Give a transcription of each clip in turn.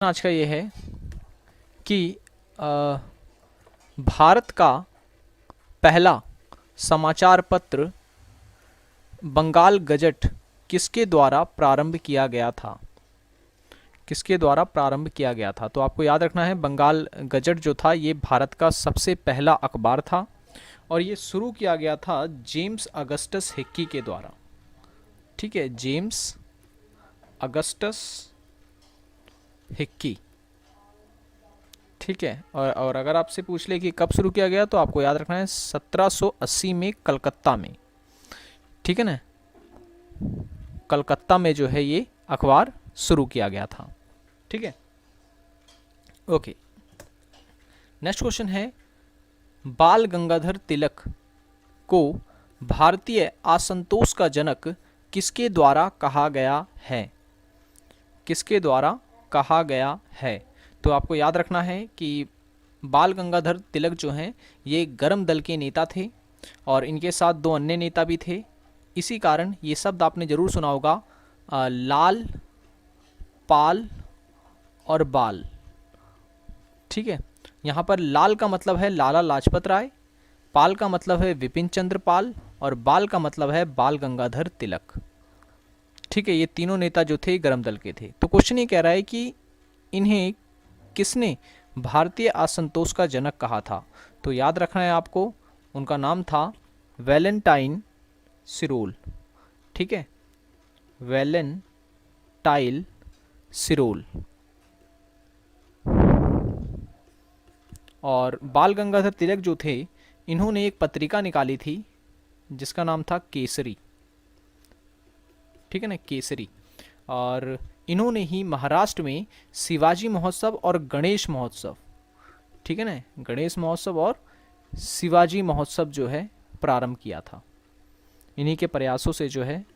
आज का ये है कि भारत का पहला समाचार पत्र बंगाल गजट किसके द्वारा प्रारंभ किया गया था। किसके द्वारा प्रारंभ किया गया था, तो आपको याद रखना है बंगाल गजट जो था ये भारत का सबसे पहला अखबार था और ये शुरू किया गया था जेम्स अगस्टस हिक्की के द्वारा। ठीक है, जेम्स अगस्टस हिक्की। ठीक है, और अगर आपसे पूछ ले कि कब शुरू किया गया तो आपको याद रखना है 1780 में कलकत्ता में। ठीक है ना, कलकत्ता में जो है ये अखबार शुरू किया गया था। ठीक है, ओके। नेक्स्ट क्वेश्चन है, बाल गंगाधर तिलक को भारतीय असंतोष का जनक किसके द्वारा कहा गया है। किसके द्वारा कहा गया है, तो आपको याद रखना है कि बाल गंगाधर तिलक जो हैं ये गर्म दल के नेता थे और इनके साथ दो अन्य नेता भी थे। इसी कारण ये शब्द आपने जरूर सुना होगा, लाल, पाल और बाल। ठीक है, यहाँ पर लाल का मतलब है लाला लाजपत राय, पाल का मतलब है विपिन चंद्र पाल और बाल का मतलब है बाल गंगाधर तिलक। ठीक है, ये तीनों नेता जो थे गर्म दल के थे। तो क्वेश्चन ये कह रहा है कि इन्हें किसने भारतीय असंतोष का जनक कहा था, तो याद रखना है आपको, उनका नाम था वैलेंटाइन सिरोल। ठीक है, वैलेंटाइन सिरोल। और बाल गंगाधर तिलक जो थे इन्होंने एक पत्रिका निकाली थी जिसका नाम था केसरी। ठीक है ना, केसरी। और इन्होंने ही महाराष्ट्र में शिवाजी महोत्सव और गणेश महोत्सव, ठीक है ना, गणेश महोत्सव और शिवाजी महोत्सव जो है प्रारंभ किया था। इन्हीं के प्रयासों से जो है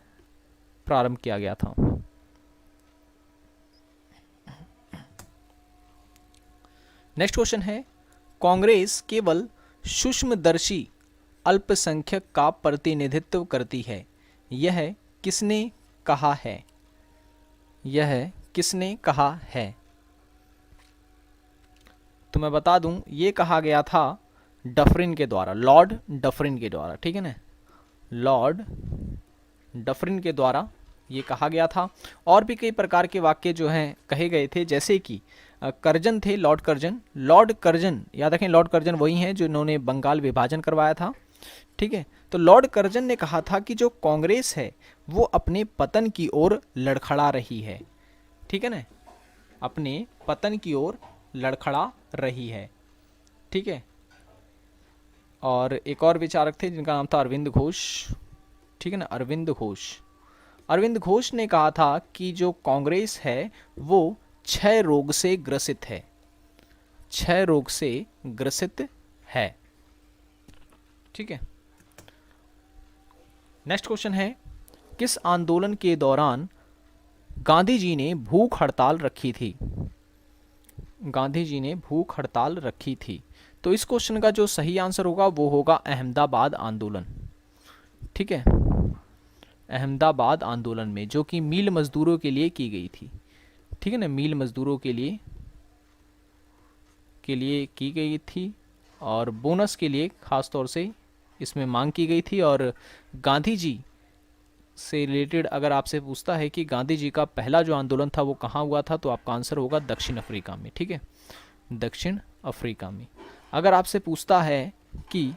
प्रारंभ किया गया था। नेक्स्ट क्वेश्चन है, कांग्रेस केवल सूक्ष्मदर्शी अल्पसंख्यक का प्रतिनिधित्व करती है, यह किसने कहा है। यह किसने कहा है, तो मैं बता दूं ये कहा गया था डफरिन के द्वारा, लॉर्ड डफरिन के द्वारा। ठीक है ना, लॉर्ड डफरिन के द्वारा ये कहा गया था। और भी कई प्रकार के वाक्य जो हैं कहे गए थे, जैसे कि कर्जन थे, लॉर्ड कर्जन। लॉर्ड कर्जन याद रखें, लॉर्ड कर्जन वही हैं जिन्होंने बंगाल विभाजन करवाया था। ठीक है, तो लॉर्ड कर्जन ने कहा था कि जो कांग्रेस है वो अपने पतन की ओर लड़खड़ा रही है। ठीक है ना, अपने पतन की ओर लड़खड़ा रही है। ठीक है, और एक और विचारक थे जिनका नाम था अरविंद घोष। ठीक है ना, अरविंद घोष। अरविंद घोष ने कहा था कि जो कांग्रेस है वो क्षय रोग से ग्रसित है, क्षय रोग से ग्रसित है। ठीक है, नेक्स्ट क्वेश्चन है, किस आंदोलन के दौरान गांधी जी ने भूख हड़ताल रखी थी। गांधी जी ने भूख हड़ताल रखी थी, तो इस क्वेश्चन का जो सही आंसर होगा वो होगा अहमदाबाद आंदोलन। ठीक है, अहमदाबाद आंदोलन में, जो कि मील मजदूरों के लिए की गई थी। ठीक है ना, मील मजदूरों के लिए की गई थी और बोनस के लिए खास तौर से इसमें मांग की गई थी। और गांधी जी से रिलेटेड अगर आपसे पूछता है कि गांधी जी का पहला जो आंदोलन था वो कहाँ हुआ था, तो आपका आंसर होगा दक्षिण अफ्रीका में। ठीक है, दक्षिण अफ्रीका में। अगर आपसे पूछता है कि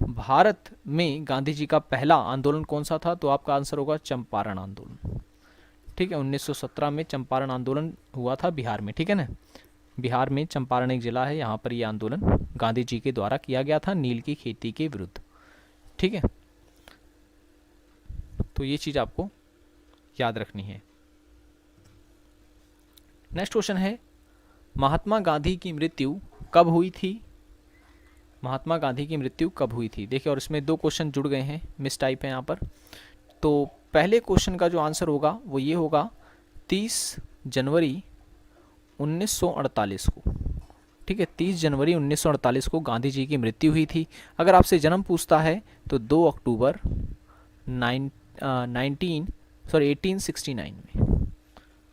भारत में गांधी जी का पहला आंदोलन कौन सा था, तो आपका आंसर होगा चंपारण आंदोलन। ठीक है, 1917 में चंपारण आंदोलन हुआ था बिहार में। ठीक है ना, बिहार में चंपारण एक जिला है, यहाँ पर यह आंदोलन गांधी जी के द्वारा किया गया था नील की खेती के विरुद्ध। ठीक है, तो ये चीज़ आपको याद रखनी है। नेक्स्ट क्वेश्चन है, महात्मा गांधी की मृत्यु कब हुई थी। महात्मा गांधी की मृत्यु कब हुई थी, देखिए, और इसमें दो क्वेश्चन जुड़ गए हैं, मिस टाइप है यहाँ पर। तो पहले क्वेश्चन का जो आंसर होगा वो ये होगा 30 जनवरी 1948 को। ठीक है, 30 जनवरी 1948 को गांधी जी की मृत्यु हुई थी। अगर आपसे जन्म पूछता है तो 2 अक्टूबर 1869 में।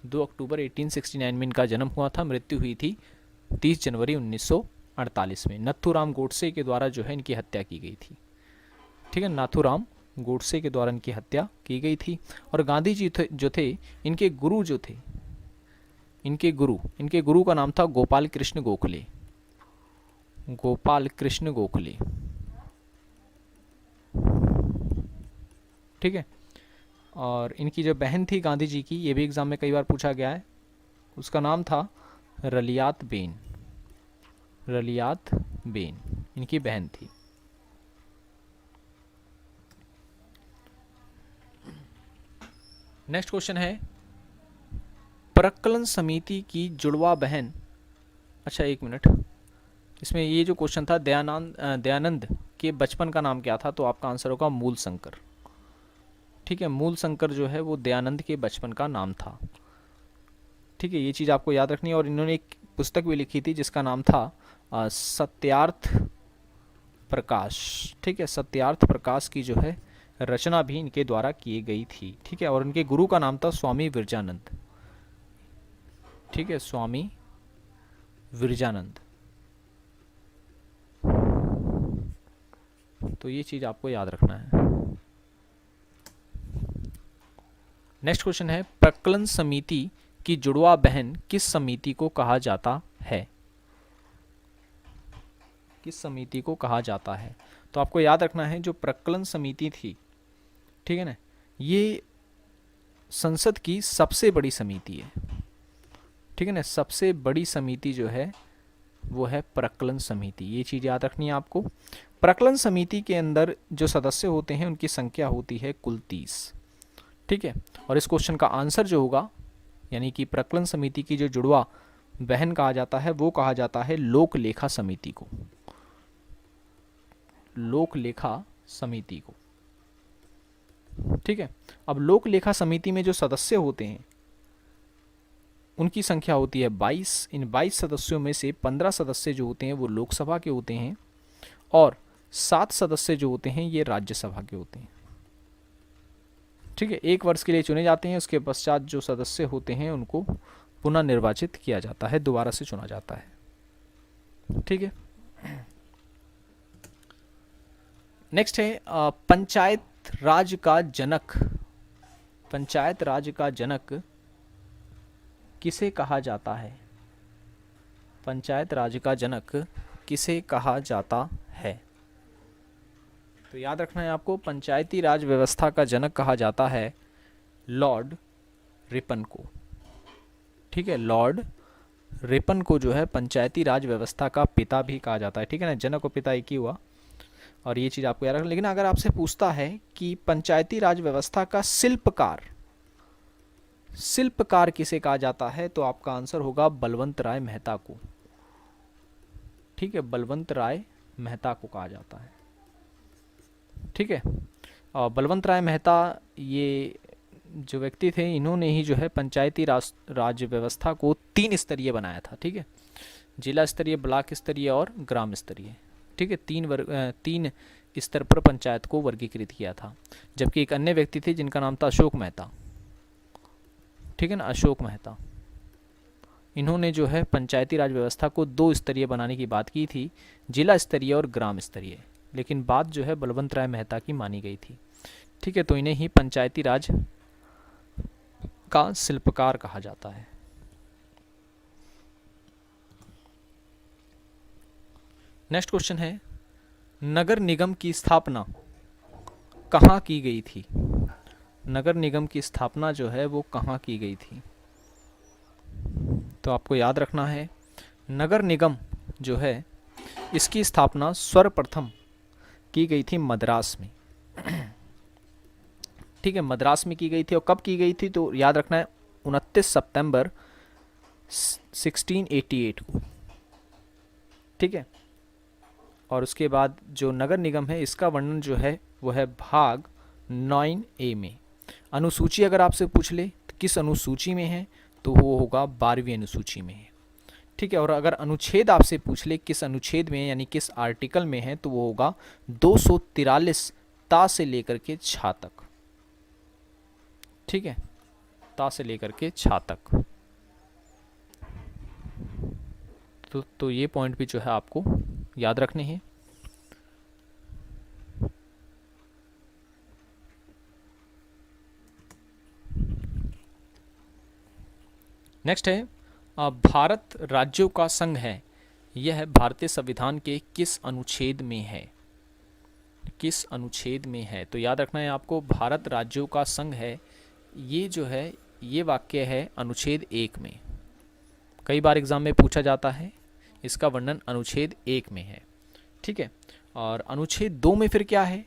2 अक्टूबर 1869 में इनका जन्म हुआ था, मृत्यु हुई थी 30 जनवरी 1948 में। नथुराम गोडसे के द्वारा जो है इनकी हत्या की गई थी। ठीक है, नाथूराम गोडसे के द्वारा इनकी हत्या की गई थी। और गांधी जी जो थे, इनके गुरु जो थे, इनके गुरु का नाम था गोपाल कृष्ण गोखले। गोपाल कृष्ण गोखले, ठीक है। और इनकी जो बहन थी गांधी जी की, ये भी एग्जाम में कई बार पूछा गया है, उसका नाम था रलियात बेन। रलियात बेन इनकी बहन थी। नेक्स्ट क्वेश्चन है, प्रकलन समिति की जुड़वा बहन। अच्छा एक मिनट, इसमें ये जो क्वेश्चन था दयानंद के बचपन का नाम क्या था, तो आपका आंसर होगा मूल शंकर। ठीक है, मूल शंकर जो है वो दयानंद के बचपन का नाम था। ठीक है, ये चीज़ आपको याद रखनी है। और इन्होंने एक पुस्तक भी लिखी थी जिसका नाम था सत्यार्थ प्रकाश। ठीक है, सत्यार्थ प्रकाश की जो है रचना भी इनके द्वारा की गई थी। ठीक है, और इनके गुरु का नाम था स्वामी विरजानंद। ठीक है, स्वामी विरजानंद। तो ये चीज आपको याद रखना है। नेक्स्ट क्वेश्चन है, प्रकलन समिति की जुड़वा बहन किस समिति को कहा जाता है? किस समिति को कहा जाता है? तो आपको याद रखना है, जो प्रकलन समिति थी, ठीक है ना, ये संसद की सबसे बड़ी समिति है। ठीक है ना, सबसे बड़ी समिति जो है वो है प्रकलन समिति। ये चीज़ याद रखनी है आपको। प्रकलन समिति के अंदर जो सदस्य होते हैं उनकी संख्या होती है कुल 30। ठीक है, और इस क्वेश्चन का आंसर जो होगा, यानी कि प्रकलन समिति की जो जुड़वा बहन कहा जाता है वो कहा जाता है लोक लेखा समिति को। लोक लेखा समिति को। ठीक है, अब लोक लेखा समिति में जो सदस्य होते हैं उनकी संख्या होती है 22। इन 22 सदस्यों में से 15 सदस्य जो होते हैं वो लोकसभा के होते हैं और 7 सदस्य जो होते हैं ये राज्यसभा के होते हैं। ठीक है, 1 वर्ष के लिए चुने जाते हैं, उसके पश्चात जो सदस्य होते हैं उनको पुनः निर्वाचित किया जाता है, दोबारा से चुना जाता है। ठीक है, नेक्स्ट है पंचायत राज का जनक। पंचायत राज का जनक किसे कहा जाता है? पंचायत राज का जनक किसे कहा जाता है? तो याद रखना है आपको, पंचायती राज व्यवस्था का जनक कहा जाता है लॉर्ड रिपन को। ठीक है, लॉर्ड रिपन को जो है पंचायती राज व्यवस्था का पिता भी कहा जाता है। ठीक है ना, जनक और पिता एक ही हुआ, और ये चीज़ आपको याद रखना। लेकिन अगर आपसे पूछता है कि पंचायती राज व्यवस्था का शिल्पकार किसे कहा जाता है, तो आपका आंसर होगा बलवंत राय मेहता को। ठीक है, बलवंत राय मेहता को कहा जाता है। ठीक है, और बलवंत राय मेहता ये जो व्यक्ति थे, इन्होंने ही जो है पंचायती राज व्यवस्था को 3 स्तरीय बनाया था। ठीक है, जिला स्तरीय, ब्लॉक स्तरीय और ग्राम स्तरीय। ठीक है, 3 स्तर पर पंचायत को वर्गीकृत किया था। जबकि एक अन्य व्यक्ति थे जिनका नाम था अशोक मेहता। ठीक है ना, अशोक मेहता, इन्होंने जो है पंचायती राज व्यवस्था को 2 स्तरीय बनाने की बात की थी, जिला स्तरीय और ग्राम स्तरीय। लेकिन बात जो है बलवंत राय मेहता की मानी गई थी। ठीक है, तो इन्हें ही पंचायती राज का शिल्पकार कहा जाता है। नेक्स्ट क्वेश्चन है, नगर निगम की स्थापना कहाँ की गई थी? नगर निगम की स्थापना जो है वो कहाँ की गई थी? तो आपको याद रखना है, नगर निगम जो है इसकी स्थापना सर्वप्रथम की गई थी मद्रास में। ठीक है, मद्रास में की गई थी। और कब की गई थी? तो याद रखना है 29 सितंबर 1688 को। ठीक है, और उसके बाद जो नगर निगम है इसका वर्णन जो है वो है भाग 9A में। अनुसूची अगर आपसे पूछ ले तो किस अनुसूची में है, तो वो होगा 12वीं अनुसूची में है। ठीक है, और अगर अनुच्छेद आपसे पूछ ले किस अनुच्छेद में यानी किस आर्टिकल में है, तो वो होगा 243 ता से लेकर के छा तक। ठीक है, ता से लेकर के छा तक। तो ये पॉइंट भी जो है आपको याद रखने हैं। नेक्स्ट है भारत राज्यों का संघ है, यह भारतीय संविधान के किस अनुच्छेद में है? किस अनुच्छेद में है? तो याद रखना है आपको, भारत राज्यों का संघ है, ये जो है ये वाक्य है अनुच्छेद 1 में। कई बार एग्जाम में पूछा जाता है, इसका वर्णन अनुच्छेद 1 में है। ठीक है, और अनुच्छेद 2 में फिर क्या है?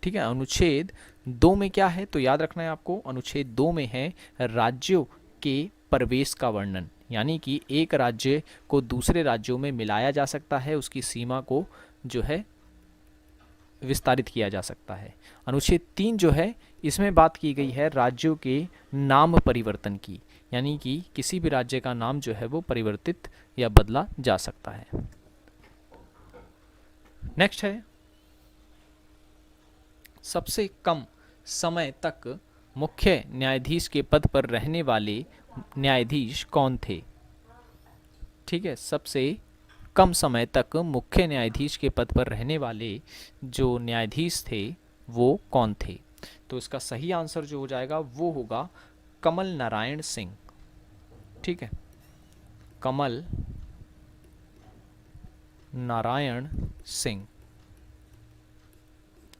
ठीक है, अनुच्छेद 2 में क्या है? तो याद रखना है आपको, अनुच्छेद 2 में है राज्यों के प्रवेश का वर्णन, यानी कि एक राज्य को दूसरे राज्यों में मिलाया जा सकता है, उसकी सीमा को जो है विस्तारित किया जा सकता है। अनुच्छेद 3 जो है, इसमें बात की गई है राज्यों के नाम परिवर्तन की, यानी कि किसी भी राज्य का नाम जो है वो परिवर्तित या बदला जा सकता है। नेक्स्ट है, सबसे कम समय तक मुख्य न्यायाधीश के पद पर रहने वाले न्यायाधीश कौन थे? ठीक है, सबसे कम समय तक मुख्य न्यायाधीश के पद पर रहने वाले जो न्यायाधीश थे वो कौन थे? तो इसका सही आंसर जो हो जाएगा वो होगा कमल नारायण सिंह। ठीक है, कमल नारायण सिंह।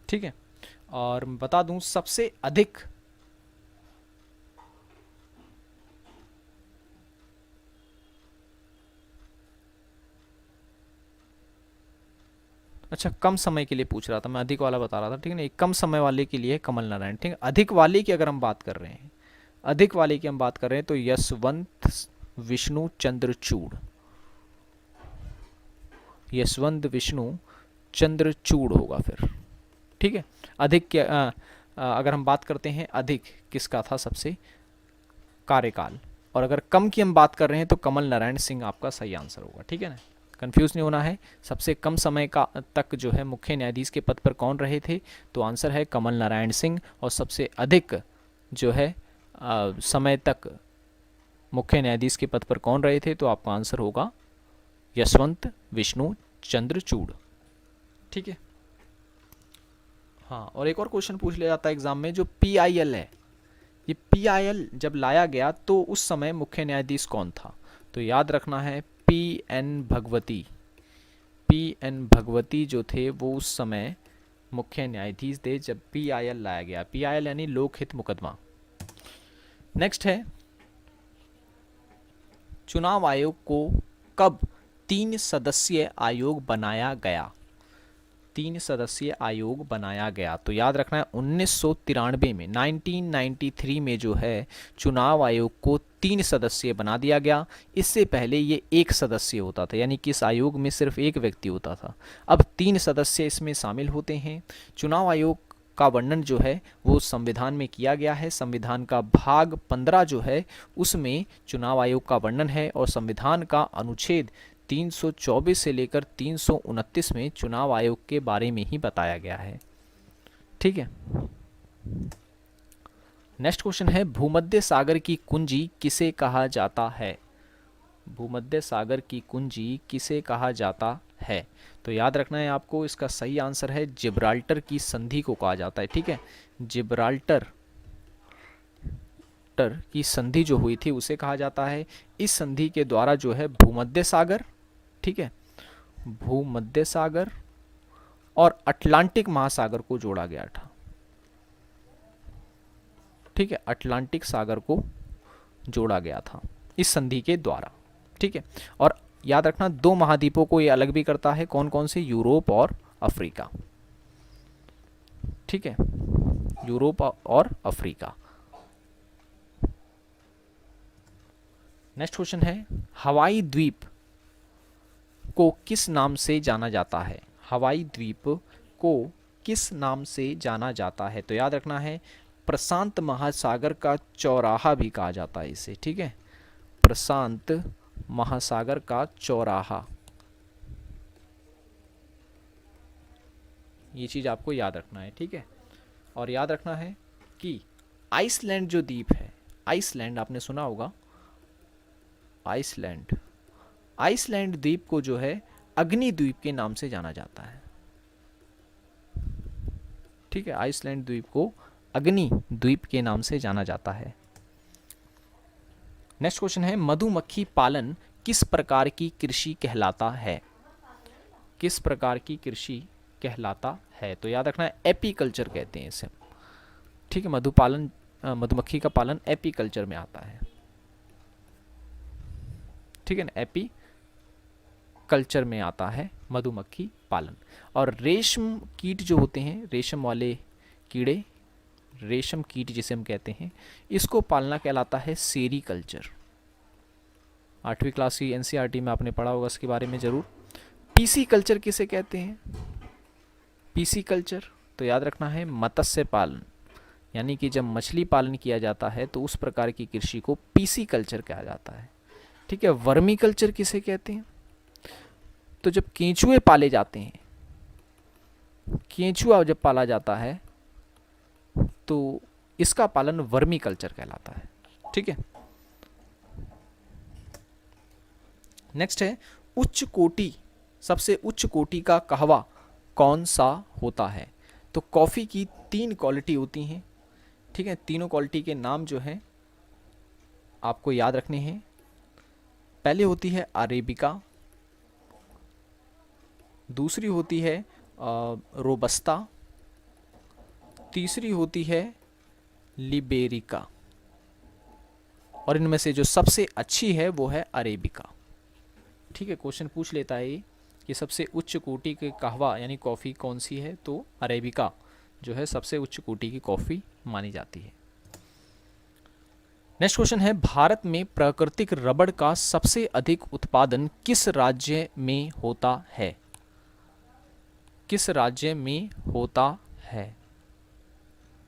ठीक है, और बता दूं सबसे अधिक अच्छा, कम समय के लिए पूछ रहा था मैं, अधिक वाला बता रहा था। ठीक है ना, कम समय वाले के लिए कमल नारायण। ठीक है, अधिक वाले की अगर हम बात कर रहे हैं, अधिक वाले की हम बात कर रहे हैं तो यशवंत विष्णु चंद्रचूड़, यशवंत विष्णु चंद्रचूड़ होगा फिर। ठीक है, अधिक के अगर हम बात करते हैं अधिक किसका था सबसे कार्यकाल, और अगर कम की हम बात कर रहे हैं तो कमल नारायण सिंह आपका सही आंसर होगा। ठीक है ना, कंफ्यूज नहीं होना है। सबसे कम समय का तक जो है मुख्य न्यायाधीश के पद पर कौन रहे थे? तो आंसर है कमल नारायण सिंह। और सबसे अधिक जो है समय तक मुख्य न्यायाधीश के पद पर कौन रहे थे? तो आपका आंसर होगा यशवंत विष्णु चंद्रचूड़। ठीक है, हाँ, और एक और क्वेश्चन पूछ लिया जाता है एग्जाम में, जो PIL है, ये PIL जब लाया गया तो उस समय मुख्य न्यायाधीश कौन था? तो याद रखना है PN भगवती। PN भगवती जो थे वो उस समय मुख्य न्यायाधीश थे जब PIL लाया गया। PIL यानी लोकहित मुकदमा। नेक्स्ट है, चुनाव आयोग को कब 3 सदस्यीय आयोग बनाया गया? 3 सदस्यीय आयोग बनाया गया। तो याद रखना है 1993 में, 1993 में जो है चुनाव आयोग को 3 सदस्यीय बना दिया गया। इससे पहले ये 1 सदस्य होता था, यानी कि इस आयोग में सिर्फ एक व्यक्ति होता था। अब 3 सदस्य इसमें शामिल होते हैं। चुनाव आयोग का वर्णन जो है वो संविधान में किया गया है। संविधान का भाग 15 जो है उसमें चुनाव आयोग का वर्णन है, और संविधान का अनुच्छेद 324 से लेकर 329 में चुनाव आयोग के बारे में ही बताया गया है। ठीक है, नेक्स्ट क्वेश्चन है, भूमध्य सागर की कुंजी किसे कहा जाता है? भूमध्य सागर की कुंजी किसे कहा जाता है? तो याद रखना है आपको, इसका सही आंसर है जिब्राल्टर की संधि को कहा जाता है। ठीक है, जिब्राल्टर की संधि जो हुई थी उसे कहा जाता है। इस संधि के द्वारा जो है भूमध्य सागर, ठीक है, भूमध्य सागर और अटलांटिक महासागर को जोड़ा गया था। ठीक है, अटलांटिक सागर को जोड़ा गया था इस संधि के द्वारा। ठीक है, और याद रखना 2 महाद्वीपों को ये अलग भी करता है। कौन कौन से? यूरोप और अफ्रीका। ठीक है, यूरोप और अफ्रीका। नेक्स्ट क्वेश्चन है, हवाई द्वीप को किस नाम से जाना जाता है? हवाई द्वीप को किस नाम से जाना जाता है? तो याद रखना है प्रशांत महासागर का चौराहा भी कहा जाता है इसे। ठीक है, प्रशांत महासागर का चौराहा, ये चीज़ आपको याद रखना है। ठीक है, और याद रखना है कि आइसलैंड जो द्वीप है, आइसलैंड आपने सुना होगा, आइसलैंड, आइसलैंड द्वीप को जो है अग्नि द्वीप के नाम से जाना जाता है। ठीक है, आइसलैंड द्वीप को अग्नि द्वीप के नाम से जाना जाता है। नेक्स्ट क्वेश्चन है, मधुमक्खी पालन किस प्रकार की कृषि कहलाता है? किस प्रकार की कृषि कहलाता है? तो याद रखना है एपीकल्चर कहते हैं इसे। ठीक है, मधुपालन, मधुमक्खी का पालन एपीकल्चर में आता है। ठीक है ना, एपी कल्चर में आता है मधुमक्खी पालन। और रेशम कीट जो होते हैं, रेशम वाले कीड़े, रेशम कीट जिसे हम कहते हैं, इसको पालना कहलाता है सेरीकल्चर। 8वीं क्लास की एनसीईआरटी में आपने पढ़ा होगा इसके बारे में जरूर। पीसी कल्चर किसे कहते हैं? पीसी कल्चर तो याद रखना है मत्स्य पालन, यानी कि जब मछली पालन किया जाता है तो उस प्रकार की कृषि को पीसी कल्चर कहा जाता है। ठीक है, वर्मी कल्चर किसे कहते हैं? तो जब केंचुए पाले जाते हैं, केंचुआ जब पाला जाता है तो इसका पालन वर्मी कल्चर कहलाता है। ठीक है, नेक्स्ट है, उच्च कोटि, सबसे उच्च कोटि का कहवा कौन सा होता है? तो कॉफ़ी की 3 क्वालिटी होती हैं। ठीक है, तीनों क्वालिटी के नाम जो हैं आपको याद रखने हैं। पहले होती है अरेबिका, दूसरी होती है रोबस्ता, तीसरी होती है लिबेरिका, और इनमें से जो सबसे अच्छी है वो है अरेबिका। ठीक है, क्वेश्चन पूछ लेता है ये कि सबसे उच्च कोटि के कहवा यानी कॉफ़ी कौन सी है? तो अरेबिका जो है सबसे उच्च कोटि की कॉफ़ी मानी जाती है। नेक्स्ट क्वेश्चन है, भारत में प्राकृतिक रबड़ का सबसे अधिक उत्पादन किस राज्य में होता है? किस राज्य में होता है?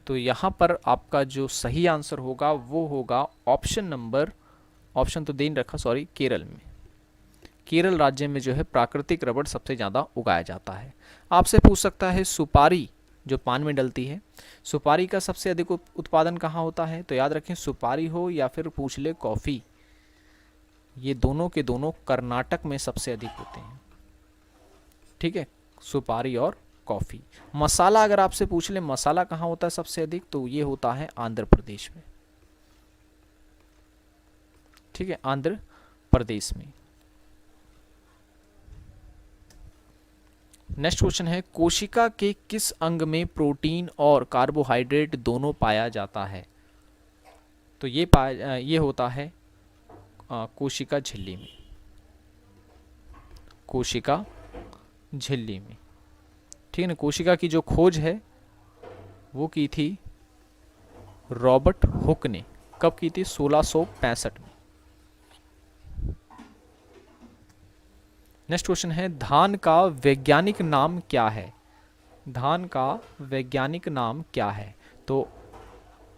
तो यहाँ पर आपका जो सही आंसर होगा वो होगा ऑप्शन नंबर, ऑप्शन तो दे नहीं रखा, सॉरी, केरल में। केरल राज्य में जो है प्राकृतिक रबड़ सबसे ज़्यादा उगाया जाता है। आपसे पूछ सकता है सुपारी जो पान में डलती है, सुपारी का सबसे अधिक उत्पादन कहाँ होता है? तो याद रखें सुपारी हो या फिर पूछ ले कॉफ़ी, ये दोनों के दोनों कर्नाटक में सबसे अधिक होते हैं। ठीक है, सुपारी और कॉफ़ी। मसाला अगर आपसे पूछ ले मसाला कहाँ होता है सबसे अधिक, तो ये होता है आंध्र प्रदेश में। ठीक है, आंध्र प्रदेश में। नेक्स्ट क्वेश्चन है, कोशिका के किस अंग में प्रोटीन और कार्बोहाइड्रेट दोनों पाया जाता है? तो ये होता है कोशिका झिल्ली में, कोशिका झिल्ली में। ठीक है ना, कोशिका की जो खोज है वो की थी रॉबर्ट हुक ने। कब की थी? 1665 में। नेक्स्ट क्वेश्चन है, धान का वैज्ञानिक नाम क्या है? धान का वैज्ञानिक नाम क्या है? तो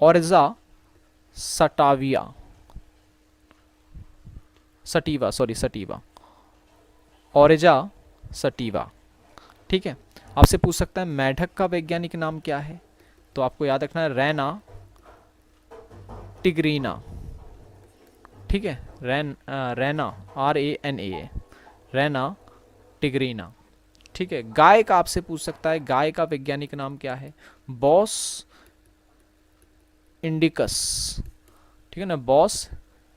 ओरेजा सटाविया, सटीवा, सॉरी सटीवा, ओरेजा सटीवा। ठीक है, आपसे पूछ सकता है मेढक का वैज्ञानिक नाम क्या है? तो आपको याद रखना है रैना टिग्रीना। ठीक है, रैना RANA, रैना टिग्रीना। ठीक है, गाय का आपसे पूछ सकता है गाय का वैज्ञानिक नाम क्या है? Bos indicus. ठीक है ना, बॉस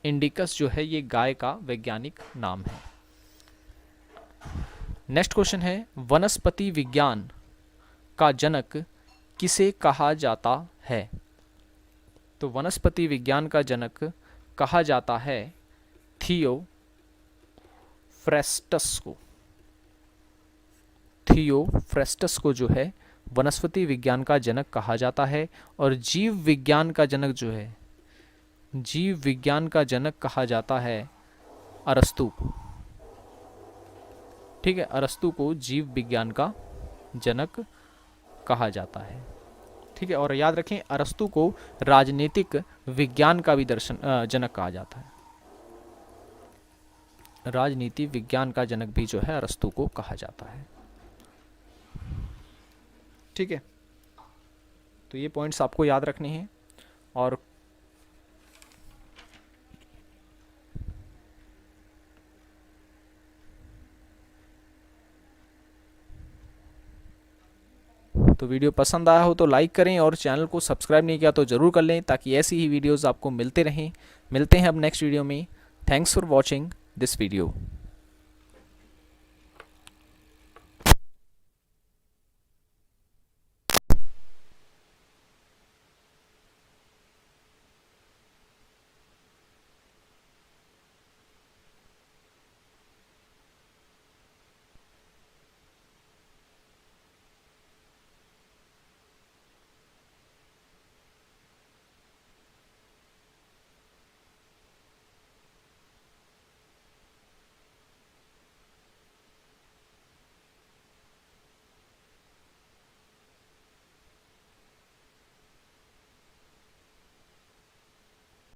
इंडिकस जो है ये गाय का वैज्ञानिक नाम है। नेक्स्ट क्वेश्चन है, वनस्पति विज्ञान का जनक किसे कहा जाता है? तो वनस्पति विज्ञान का जनक कहा जाता है थियोफ्रेस्टस को। थियोफ्रेस्टस को जो है वनस्पति विज्ञान का जनक कहा जाता है। और जीव विज्ञान का जनक जो है, जीव विज्ञान का जनक कहा जाता है अरस्तु को। ठीक है, अरस्तु को जीव विज्ञान का जनक कहा जाता है। ठीक है, और याद रखें अरस्तु को राजनीतिक विज्ञान का भी जनक कहा जाता है। राजनीति विज्ञान का जनक भी जो है अरस्तु को कहा जाता है। ठीक है, तो ये पॉइंट्स आपको याद रखने हैं। और तो वीडियो पसंद आया हो तो लाइक करें और चैनल को सब्सक्राइब नहीं किया तो ज़रूर कर लें, ताकि ऐसी ही वीडियोज़ आपको मिलते रहें। मिलते हैं अब नेक्स्ट वीडियो में। Thanks for watching this video.